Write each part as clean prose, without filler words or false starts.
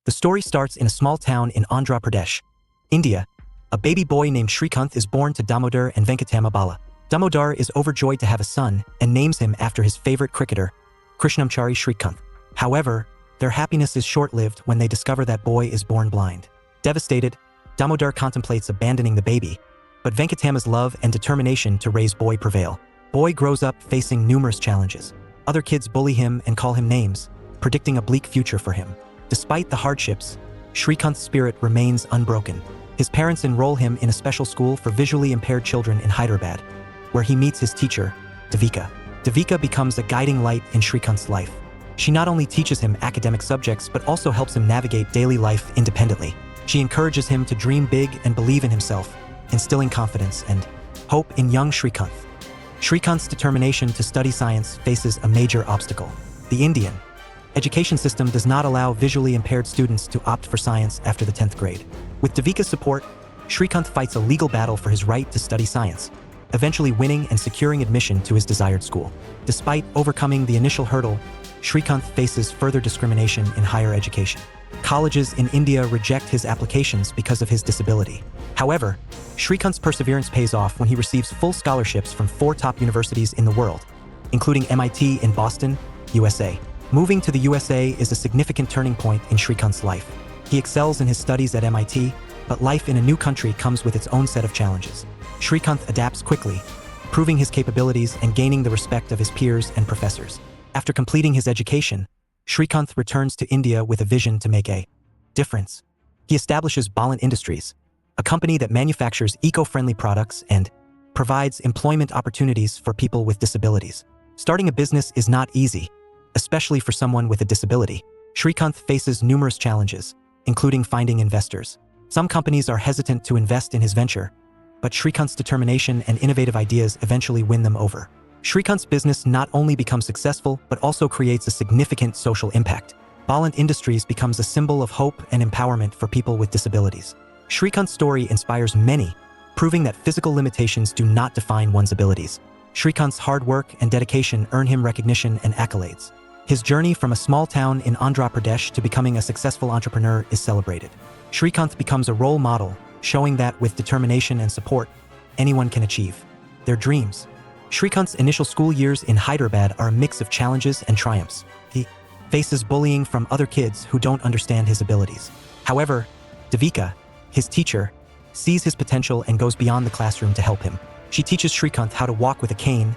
The story starts in a small town in Andhra Pradesh, India. A baby boy named Srikanth is born to Damodar and Venkatamabala. Damodar is overjoyed to have a son and names him after his favorite cricketer, Krishnamchari Srikanth. However, their happiness is short-lived when they discover that boy is born blind. Devastated, Damodar contemplates abandoning the baby, but Venkatama's love and determination to raise boy prevail. Boy grows up facing numerous challenges. Other kids bully him and call him names, predicting a bleak future for him. Despite the hardships, Srikanth's spirit remains unbroken. His parents enroll him in a special school for visually impaired children in Hyderabad, where he meets his teacher, Devika. Devika becomes a guiding light in Srikanth's life. She not only teaches him academic subjects but also helps him navigate daily life independently. She encourages him to dream big and believe in himself, instilling confidence and hope in young Srikanth. Srikanth's determination to study science faces a major obstacle. The Indian education system does not allow visually impaired students to opt for science after the 10th grade. With Devika's support, Srikanth fights a legal battle for his right to study science, eventually winning and securing admission to his desired school. Despite overcoming the initial hurdle, Srikanth faces further discrimination in higher education. Colleges in India reject his applications because of his disability. However, Srikanth's perseverance pays off when he receives full scholarships from 4 top universities in the world, including MIT in Boston, USA. Moving to the USA is a significant turning point in Srikanth's life. He excels in his studies at MIT, but life in a new country comes with its own set of challenges. Srikanth adapts quickly, proving his capabilities and gaining the respect of his peers and professors. After completing his education, Srikanth returns to India with a vision to make a difference. He establishes Ballant Industries, a company that manufactures eco-friendly products and provides employment opportunities for people with disabilities. Starting a business is not easy, especially for someone with a disability. Srikanth faces numerous challenges, including finding investors. Some companies are hesitant to invest in his venture, but Srikanth's determination and innovative ideas eventually win them over. Srikanth's business not only becomes successful, but also creates a significant social impact. Ballant Industries becomes a symbol of hope and empowerment for people with disabilities. Srikanth's story inspires many, proving that physical limitations do not define one's abilities. Srikanth's hard work and dedication earn him recognition and accolades. His journey from a small town in Andhra Pradesh to becoming a successful entrepreneur is celebrated. Srikanth becomes a role model, showing that with determination and support, anyone can achieve their dreams. Srikanth's initial school years in Hyderabad are a mix of challenges and triumphs. He faces bullying from other kids who don't understand his abilities. However, Devika, his teacher, sees his potential and goes beyond the classroom to help him. She teaches Srikanth how to walk with a cane,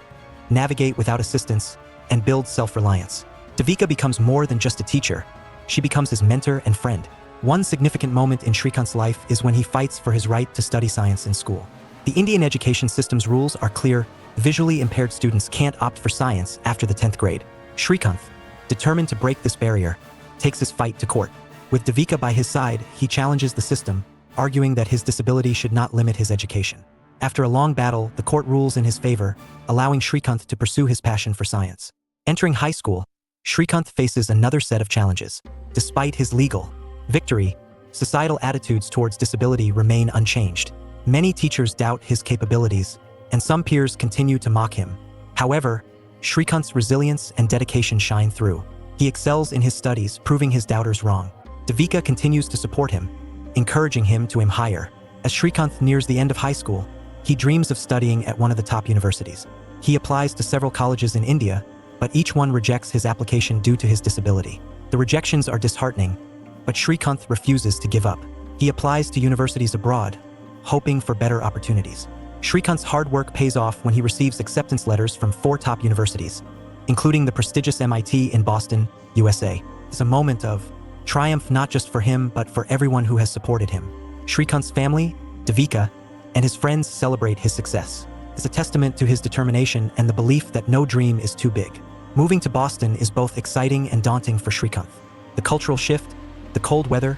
navigate without assistance, and build self-reliance. Devika becomes more than just a teacher. She becomes his mentor and friend. One significant moment in Srikanth's life is when he fights for his right to study science in school. The Indian education system's rules are clear. Visually impaired students can't opt for science after the 10th grade. Srikanth, determined to break this barrier, takes his fight to court. With Devika by his side, he challenges the system, arguing that his disability should not limit his education. After a long battle, the court rules in his favor, allowing Srikanth to pursue his passion for science. Entering high school, Srikanth faces another set of challenges. Despite his legal victory, societal attitudes towards disability remain unchanged. Many teachers doubt his capabilities, and some peers continue to mock him. However, Srikanth's resilience and dedication shine through. He excels in his studies, proving his doubters wrong. Devika continues to support him, encouraging him to aim higher. As Srikanth nears the end of high school, he dreams of studying at one of the top universities. He applies to several colleges in India, but each one rejects his application due to his disability. The rejections are disheartening, but Srikanth refuses to give up. He applies to universities abroad, hoping for better opportunities. Srikanth's hard work pays off when he receives acceptance letters from 4 top universities, including the prestigious MIT in Boston, USA. It's a moment of triumph not just for him, but for everyone who has supported him. Srikanth's family, Devika, and his friends celebrate his success. It's a testament to his determination and the belief that no dream is too big. Moving to Boston is both exciting and daunting for Srikanth. The cultural shift, the cold weather,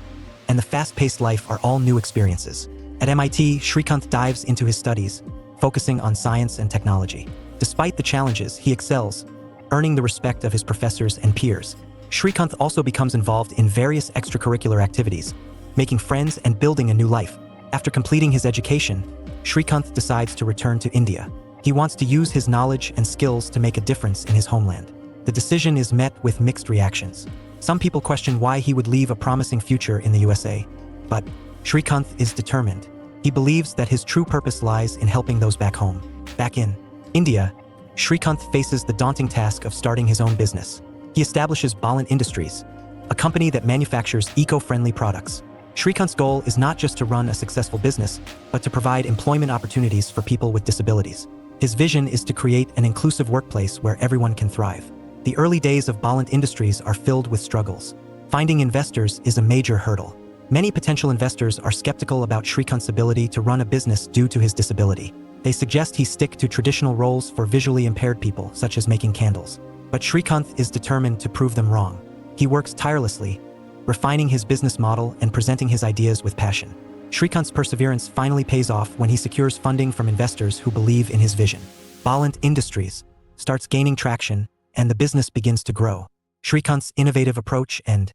and the fast-paced life are all new experiences. At MIT, Srikanth dives into his studies, focusing on science and technology. Despite the challenges, he excels, earning the respect of his professors and peers. Srikanth also becomes involved in various extracurricular activities, making friends and building a new life. After completing his education, Srikanth decides to return to India. He wants to use his knowledge and skills to make a difference in his homeland. The decision is met with mixed reactions. Some people question why he would leave a promising future in the USA. But Srikanth is determined. He believes that his true purpose lies in helping those back home. Back in India, Srikanth faces the daunting task of starting his own business. He establishes Ballant Industries, a company that manufactures eco-friendly products. Srikanth's goal is not just to run a successful business, but to provide employment opportunities for people with disabilities. His vision is to create an inclusive workplace where everyone can thrive. The early days of Ballant Industries are filled with struggles. Finding investors is a major hurdle. Many potential investors are skeptical about Srikanth's ability to run a business due to his disability. They suggest he stick to traditional roles for visually impaired people, such as making candles. But Srikanth is determined to prove them wrong. He works tirelessly, refining his business model and presenting his ideas with passion. Srikanth's perseverance finally pays off when he secures funding from investors who believe in his vision. Ballant Industries starts gaining traction, and the business begins to grow. Srikanth's innovative approach and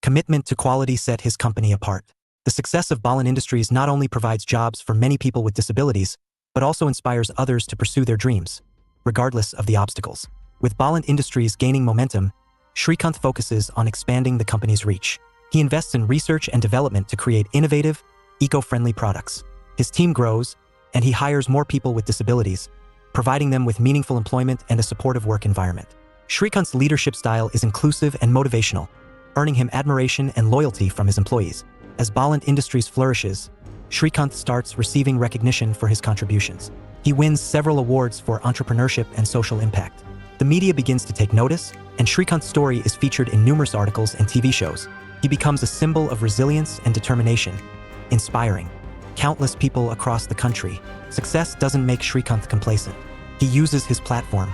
commitment to quality set his company apart. The success of Ballant Industries not only provides jobs for many people with disabilities, but also inspires others to pursue their dreams, regardless of the obstacles. With Ballant Industries gaining momentum, Srikanth focuses on expanding the company's reach. He invests in research and development to create innovative, eco-friendly products. His team grows, and he hires more people with disabilities, providing them with meaningful employment and a supportive work environment. Srikanth's leadership style is inclusive and motivational, earning him admiration and loyalty from his employees. As Ballant Industries flourishes, Srikanth starts receiving recognition for his contributions. He wins several awards for entrepreneurship and social impact. The media begins to take notice, and Srikanth's story is featured in numerous articles and TV shows. He becomes a symbol of resilience and determination, inspiring countless people across the country. Success doesn't make Srikanth complacent. He uses his platform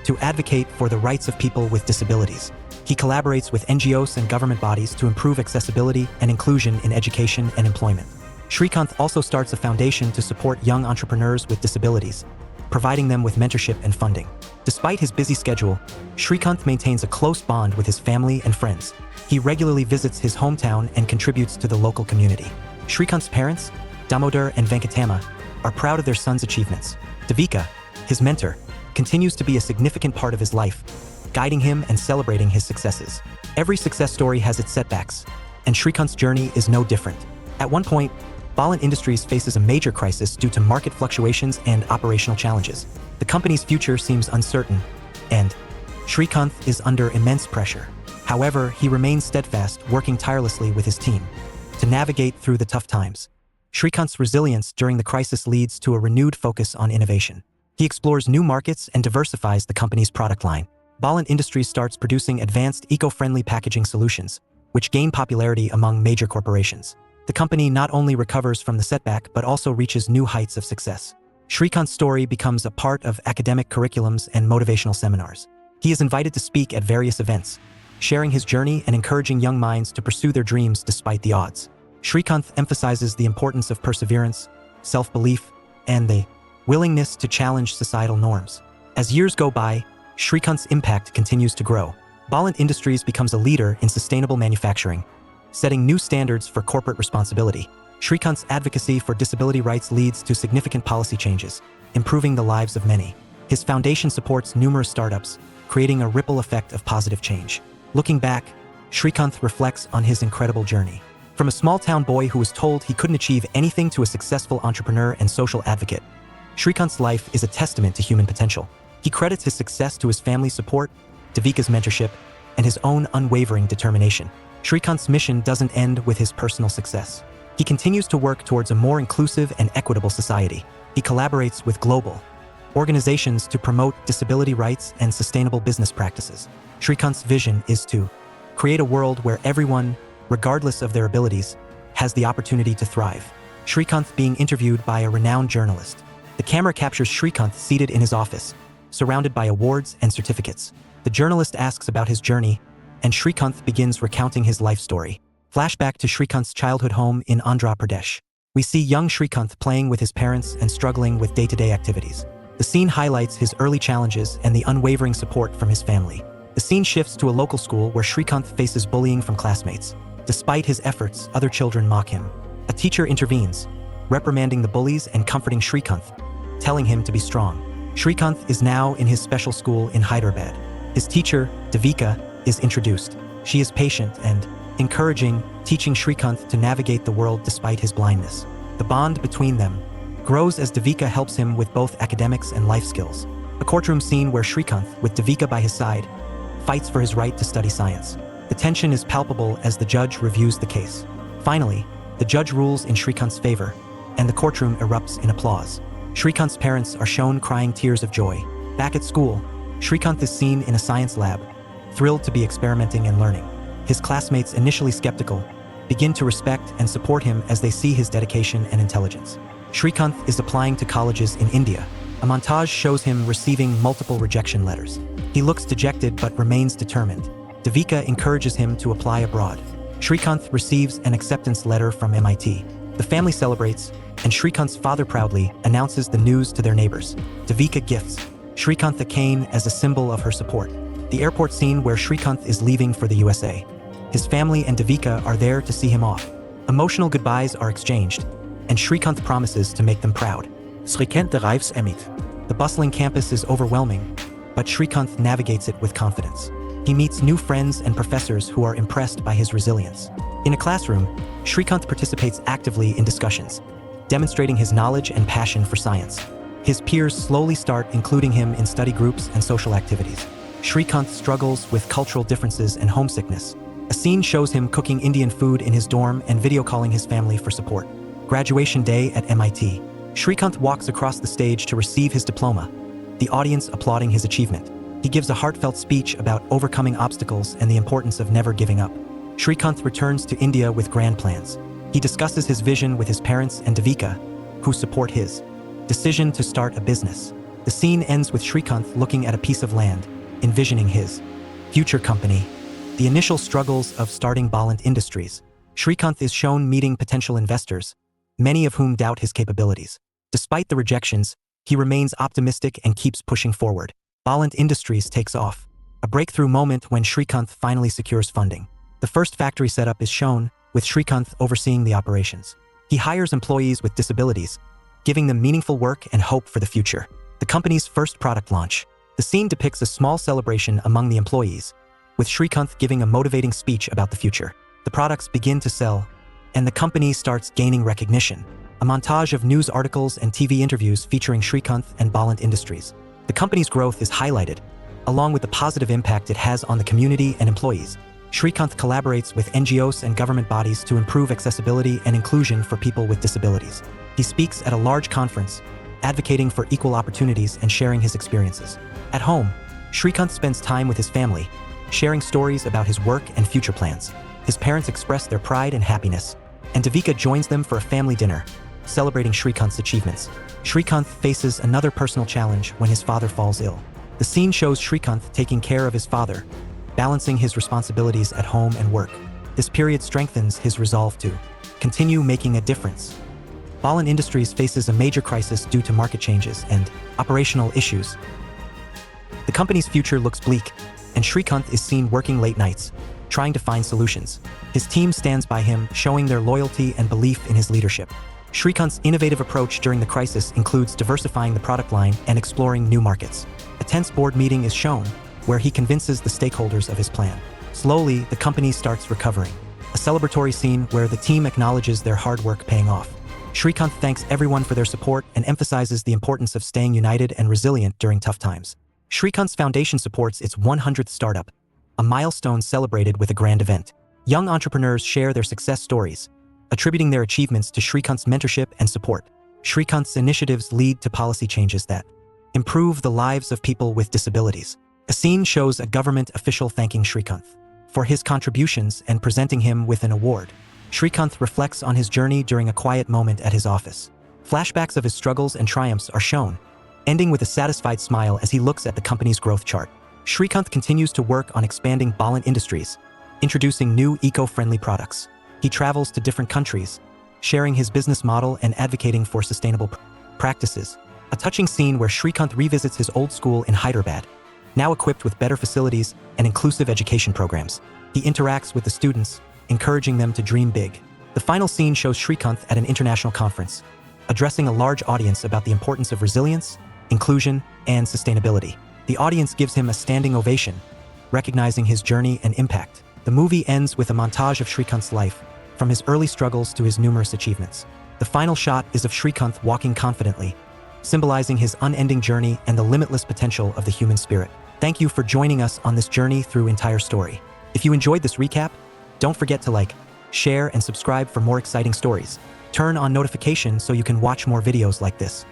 to advocate for the rights of people with disabilities. He collaborates with NGOs and government bodies to improve accessibility and inclusion in education and employment. Srikanth also starts a foundation to support young entrepreneurs with disabilities, providing them with mentorship and funding. Despite his busy schedule, Srikanth maintains a close bond with his family and friends. He regularly visits his hometown and contributes to the local community. Srikanth's parents, Damodar and Venkatama, are proud of their son's achievements. Devika, his mentor, continues to be a significant part of his life, guiding him and celebrating his successes. Every success story has its setbacks, and Srikanth's journey is no different. At one point, Ballant Industries faces a major crisis due to market fluctuations and operational challenges. The company's future seems uncertain, and Srikanth is under immense pressure. However, he remains steadfast, working tirelessly with his team to navigate through the tough times. Srikanth's resilience during the crisis leads to a renewed focus on innovation. He explores new markets and diversifies the company's product line. Ballant Industries starts producing advanced eco-friendly packaging solutions, which gain popularity among major corporations. The company not only recovers from the setback but also reaches new heights of success. Srikanth's story becomes a part of academic curriculums and motivational seminars. He is invited to speak at various events, sharing his journey and encouraging young minds to pursue their dreams despite the odds. Srikanth emphasizes the importance of perseverance, self-belief, and the willingness to challenge societal norms. As years go by, Srikanth's impact continues to grow. Ballant Industries becomes a leader in sustainable manufacturing, setting new standards for corporate responsibility. Srikanth's advocacy for disability rights leads to significant policy changes, improving the lives of many. His foundation supports numerous startups, creating a ripple effect of positive change. Looking back, Srikanth reflects on his incredible journey. From a small-town boy who was told he couldn't achieve anything to a successful entrepreneur and social advocate, Srikanth's life is a testament to human potential. He credits his success to his family's support, Devika's mentorship, and his own unwavering determination. Srikanth's mission doesn't end with his personal success. He continues to work towards a more inclusive and equitable society. He collaborates with global organizations to promote disability rights and sustainable business practices. Srikanth's vision is to create a world where everyone, regardless of their abilities, has the opportunity to thrive. Srikanth being interviewed by a renowned journalist. The camera captures Srikanth seated in his office, surrounded by awards and certificates. The journalist asks about his journey, and Srikanth begins recounting his life story. Flashback to Srikanth's childhood home in Andhra Pradesh. We see young Srikanth playing with his parents and struggling with day-to-day activities. The scene highlights his early challenges and the unwavering support from his family. The scene shifts to a local school where Srikanth faces bullying from classmates. Despite his efforts, other children mock him. A teacher intervenes, reprimanding the bullies and comforting Srikanth, telling him to be strong. Srikanth is now in his special school in Hyderabad. His teacher, Devika, is introduced. She is patient and encouraging, teaching Srikanth to navigate the world despite his blindness. The bond between them grows as Devika helps him with both academics and life skills. A courtroom scene where Srikanth, with Devika by his side, fights for his right to study science. The tension is palpable as the judge reviews the case. Finally, the judge rules in Srikanth's favor, and the courtroom erupts in applause. Srikanth's parents are shown crying tears of joy. Back at school, Srikanth is seen in a science lab, thrilled to be experimenting and learning. His classmates, initially skeptical, begin to respect and support him as they see his dedication and intelligence. Srikanth is applying to colleges in India. A montage shows him receiving multiple rejection letters. He looks dejected but remains determined. Devika encourages him to apply abroad. Srikanth receives an acceptance letter from MIT. The family celebrates, and Srikanth's father proudly announces the news to their neighbors. Devika gifts Srikanth a cane as a symbol of her support. The airport scene where Srikanth is leaving for the USA. His family and Devika are there to see him off. Emotional goodbyes are exchanged, and Srikanth promises to make them proud. Srikanth arrives at MIT. The bustling campus is overwhelming, but Srikanth navigates it with confidence. He meets new friends and professors who are impressed by his resilience. In a classroom, Srikanth participates actively in discussions, demonstrating his knowledge and passion for science. His peers slowly start including him in study groups and social activities. Srikanth struggles with cultural differences and homesickness. A scene shows him cooking Indian food in his dorm and video calling his family for support. Graduation day at MIT. Srikanth walks across the stage to receive his diploma, the audience applauding his achievement. He gives a heartfelt speech about overcoming obstacles and the importance of never giving up. Srikanth returns to India with grand plans. He discusses his vision with his parents and Devika, who support his decision to start a business. The scene ends with Srikanth looking at a piece of land, envisioning his future company. The initial struggles of starting Ballant Industries. Srikanth is shown meeting potential investors, many of whom doubt his capabilities. Despite the rejections, he remains optimistic and keeps pushing forward. Ballant Industries takes off, a breakthrough moment when Srikanth finally secures funding. The first factory setup is shown, with Srikanth overseeing the operations. He hires employees with disabilities, giving them meaningful work and hope for the future. The company's first product launch. The scene depicts a small celebration among the employees, with Srikanth giving a motivating speech about the future. The products begin to sell, and the company starts gaining recognition. A montage of news articles and TV interviews featuring Srikanth and Ballant Industries. The company's growth is highlighted, along with the positive impact it has on the community and employees. Srikanth collaborates with NGOs and government bodies to improve accessibility and inclusion for people with disabilities. He speaks at a large conference, advocating for equal opportunities and sharing his experiences. At home, Srikanth spends time with his family, sharing stories about his work and future plans. His parents express their pride and happiness, and Devika joins them for a family dinner, celebrating Srikanth's achievements. Srikanth faces another personal challenge when his father falls ill. The scene shows Srikanth taking care of his father, balancing his responsibilities at home and work. This period strengthens his resolve to continue making a difference. Ballant Industries faces a major crisis due to market changes and operational issues. The company's future looks bleak, and Srikanth is seen working late nights, trying to find solutions. His team stands by him, showing their loyalty and belief in his leadership. Srikanth's innovative approach during the crisis includes diversifying the product line and exploring new markets. A tense board meeting is shown, where he convinces the stakeholders of his plan. Slowly, the company starts recovering. A celebratory scene where the team acknowledges their hard work paying off. Srikanth thanks everyone for their support and emphasizes the importance of staying united and resilient during tough times. Srikanth's foundation supports its 100th startup, a milestone celebrated with a grand event. Young entrepreneurs share their success stories, attributing their achievements to Srikanth's mentorship and support. Srikanth's initiatives lead to policy changes that improve the lives of people with disabilities. A scene shows a government official thanking Srikanth for his contributions and presenting him with an award. Srikanth reflects on his journey during a quiet moment at his office. Flashbacks of his struggles and triumphs are shown, ending with a satisfied smile as he looks at the company's growth chart. Srikanth continues to work on expanding Ballant Industries, introducing new eco-friendly products. He travels to different countries, sharing his business model and advocating for sustainable practices. A touching scene where Srikanth revisits his old school in Hyderabad, now equipped with better facilities and inclusive education programs. He interacts with the students, encouraging them to dream big. The final scene shows Srikanth at an international conference, addressing a large audience about the importance of resilience, inclusion, and sustainability. The audience gives him a standing ovation, recognizing his journey and impact. The movie ends with a montage of Srikanth's life, from his early struggles to his numerous achievements. The final shot is of Srikanth walking confidently, symbolizing his unending journey and the limitless potential of the human spirit. Thank you for joining us on this journey through entire story. If you enjoyed this recap, don't forget to like, share, and subscribe for more exciting stories. Turn on notifications so you can watch more videos like this.